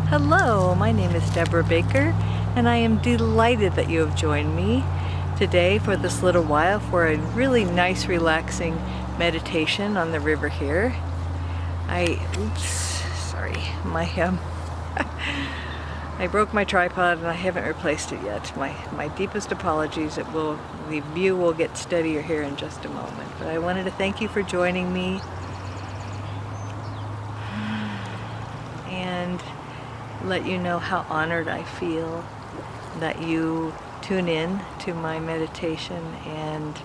Hello, my name is Debra Baker, and I am delighted that you have joined me today for this little while for a really nice, relaxing meditation on the river here. I broke my tripod and I haven't replaced it yet. My deepest apologies. The view will get steadier here in just a moment. But I wanted to thank you for joining me and let you know how honored I feel that you tune in to my meditation and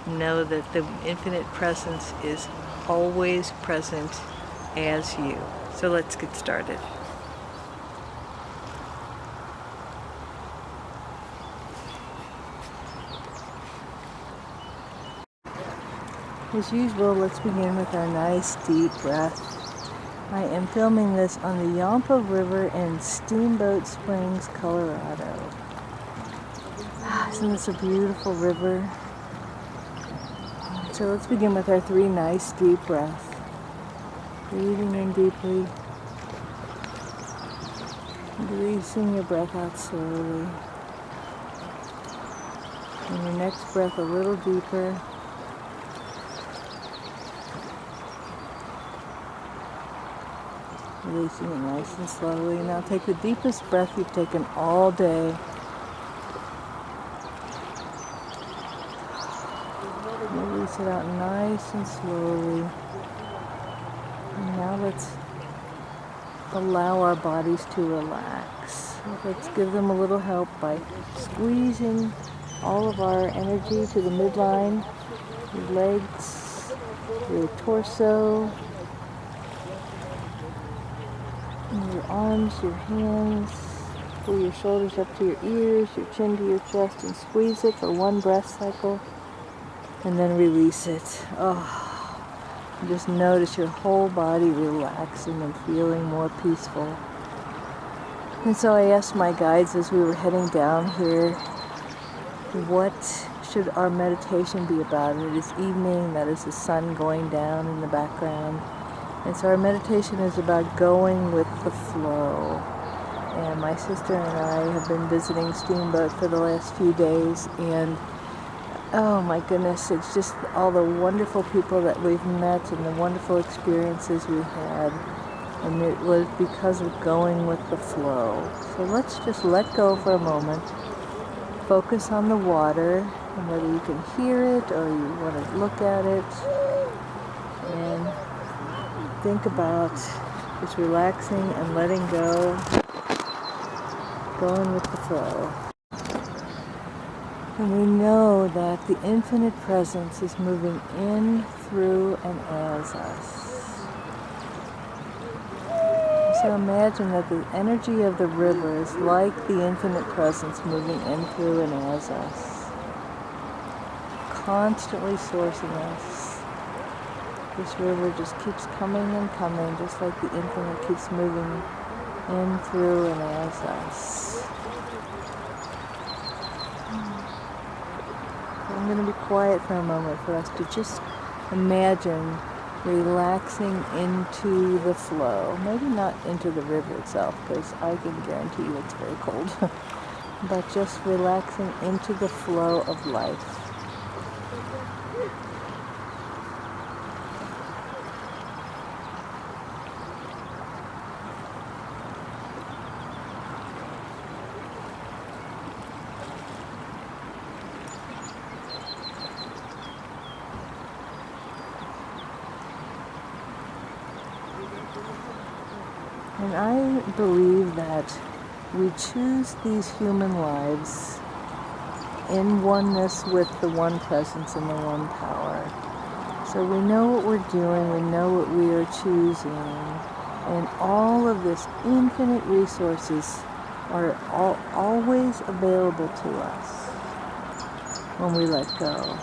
know that the infinite presence is always present as you. So let's get started. As usual, let's begin with our nice deep breath. I am filming this on the Yampa River in Steamboat Springs, Colorado. Isn't this a beautiful river? So let's begin with our 3 nice deep breaths. Breathing in deeply. Releasing your breath out slowly. And your next breath a little deeper. Releasing it nice and slowly. Now take the deepest breath you've taken all day. Release it out nice and slowly. And now let's allow our bodies to relax. Let's give them a little help by squeezing all of our energy to the midline, your legs, your torso, your arms, your hands. Pull your shoulders up to your ears, your chin to your chest, and squeeze it for 1 breath cycle. And then release it. Just notice your whole body relaxing and feeling more peaceful. And so I asked my guides as we were heading down here, what should our meditation be about? And it is evening, that is the sun going down in the background. And so our meditation is about going with the flow. And my sister and I have been visiting Steamboat for the last few days, and oh my goodness, it's just all the wonderful people that we've met and the wonderful experiences we had. And it was because of going with the flow. So let's just let go for a moment. Focus on the water, and whether you can hear it or you want to look at it. And think about just relaxing and letting go. Going with the flow. And we know that the infinite presence is moving in, through, and as us. So imagine that the energy of the river is like the infinite presence moving in, through, and as us. Constantly sourcing us. This river just keeps coming and coming, just like the infinite keeps moving in, through, and as us. I'm going to be quiet for a moment for us to just imagine relaxing into the flow. Maybe not into the river itself, because I can guarantee you it's very cold. But just relaxing into the flow of life. And I believe that we choose these human lives in oneness with the one presence and the one power. So we know what we're doing, we know what we are choosing, and all of this infinite resources are always available to us when we let go.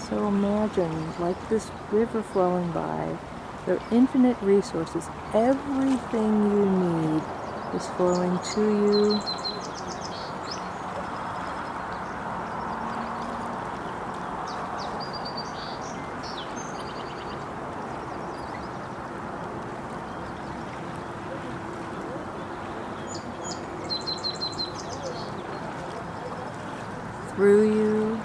So imagine, like this river flowing by, there are infinite resources. Everything you need is flowing to you. through you.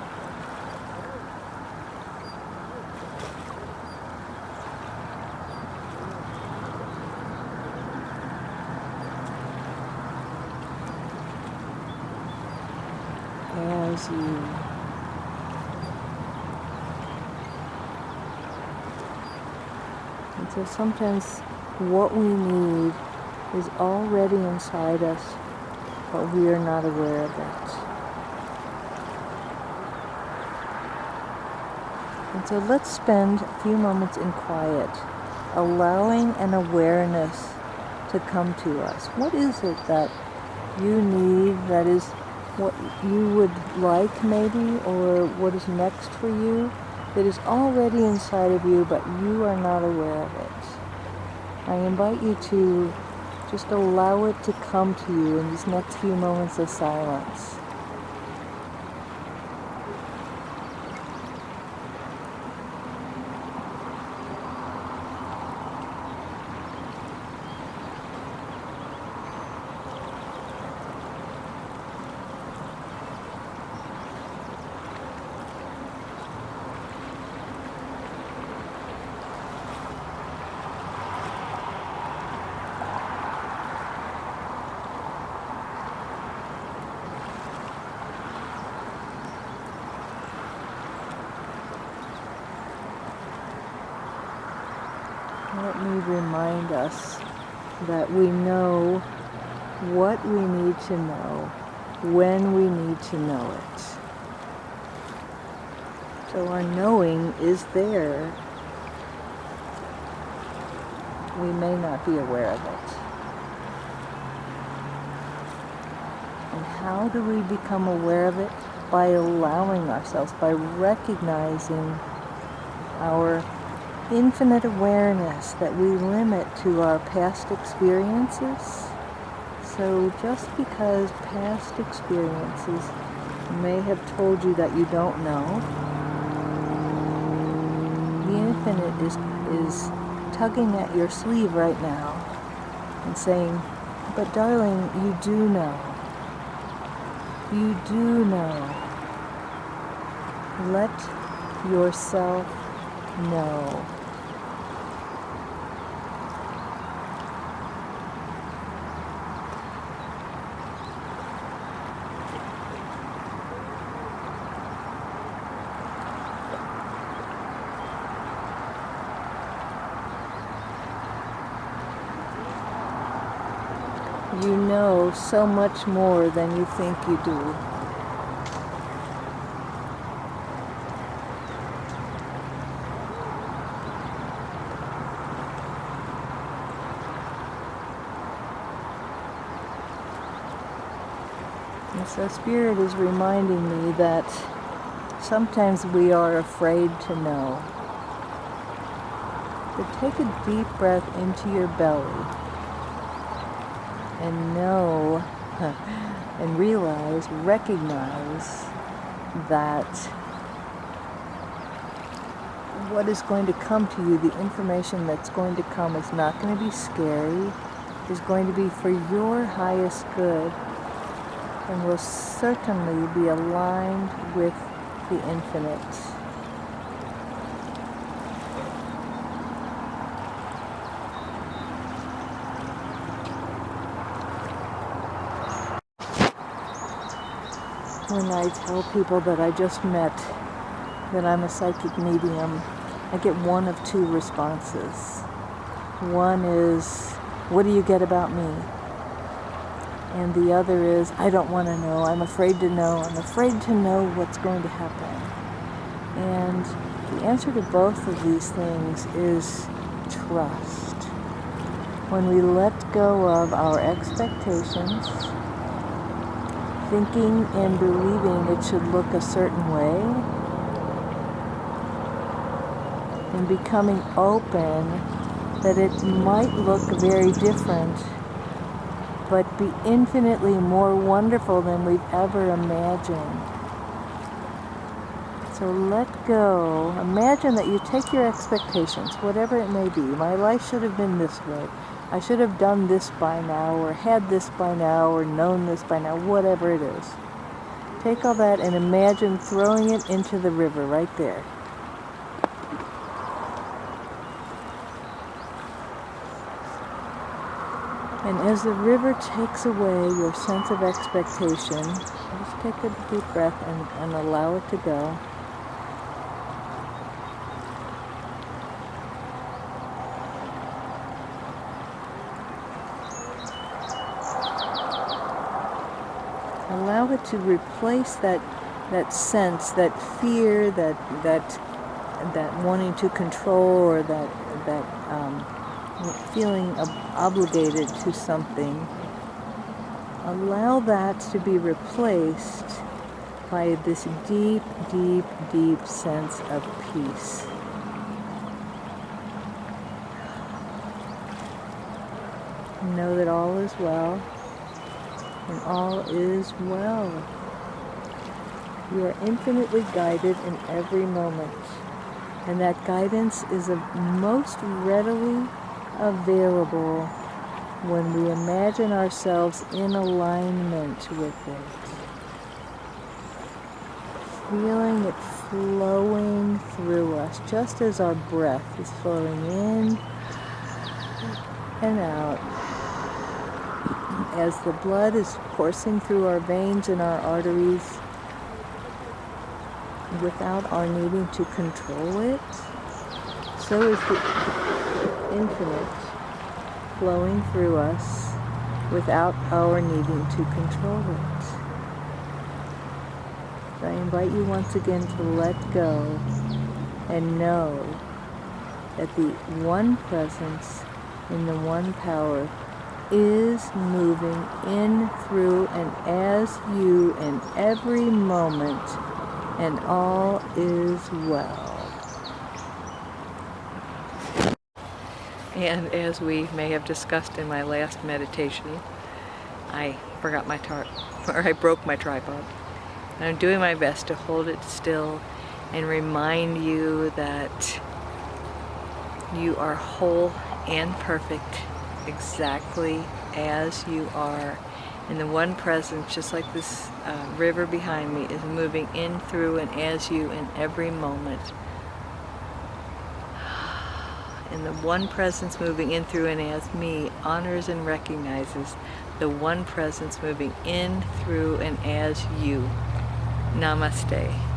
As you and so sometimes what we need is already inside us, but we are not aware of it. And so let's spend a few moments in quiet, allowing an awareness to come to us. What is it that you need, that is what you would like maybe, or what is next for you, that is already inside of you, but you are not aware of it? I invite you to just allow it to come to you in these next few moments of silence. Let me remind us that we know what we need to know when we need to know it. So our knowing is there. We may not be aware of it. And how do we become aware of it? By allowing ourselves, by recognizing our infinite awareness that we limit to our past experiences. So just because past experiences may have told you that you don't know, the infinite is tugging at your sleeve right now and saying, but darling, you do know. You do know. Let yourself know. You know so much more than you think you do. And so Spirit is reminding me that sometimes we are afraid to know. But take a deep breath into your belly and know and realize, recognize that what is going to come to you, the information that's going to come, is not going to be scary, is going to be for your highest good, and will certainly be aligned with the infinite. When I tell people that I just met that I'm a psychic medium, I get one of two responses. One is, what do you get about me? And the other is, I don't want to know, I'm afraid to know, I'm afraid to know what's going to happen. And the answer to both of these things is trust. When we let go of our expectations, thinking and believing it should look a certain way, and becoming open that it might look very different, but be infinitely more wonderful than we've ever imagined. So let go. Imagine that you take your expectations, whatever it may be. My life should have been this way. I should have done this by now, or had this by now, or known this by now, whatever it is. Take all that and imagine throwing it into the river right there. And as the river takes away your sense of expectation, just take a deep breath and allow it to go. Allow it to replace that sense, that fear, that wanting to control, or that feeling obligated to something. Allow that to be replaced by this deep, deep, deep sense of peace. Know that all is well, and all is well. You are infinitely guided in every moment, and that guidance is most readily available when we imagine ourselves in alignment with it. Feeling it flowing through us, just as our breath is flowing in and out. As the blood is coursing through our veins and our arteries, without our needing to control it, so is the infinite flowing through us without our needing to control it. So I invite you once again to let go and know that the one presence in the one power is moving in, through, and as you in every moment, and all is well. And as we may have discussed in my last meditation, I forgot my I broke my tripod. And I'm doing my best to hold it still and remind you that you are whole and perfect exactly as you are. And the one presence, just like this river behind me, is moving in, through, and as you in every moment. And the one presence moving in, through, and as me honors and recognizes the one presence moving in, through, and as you. Namaste.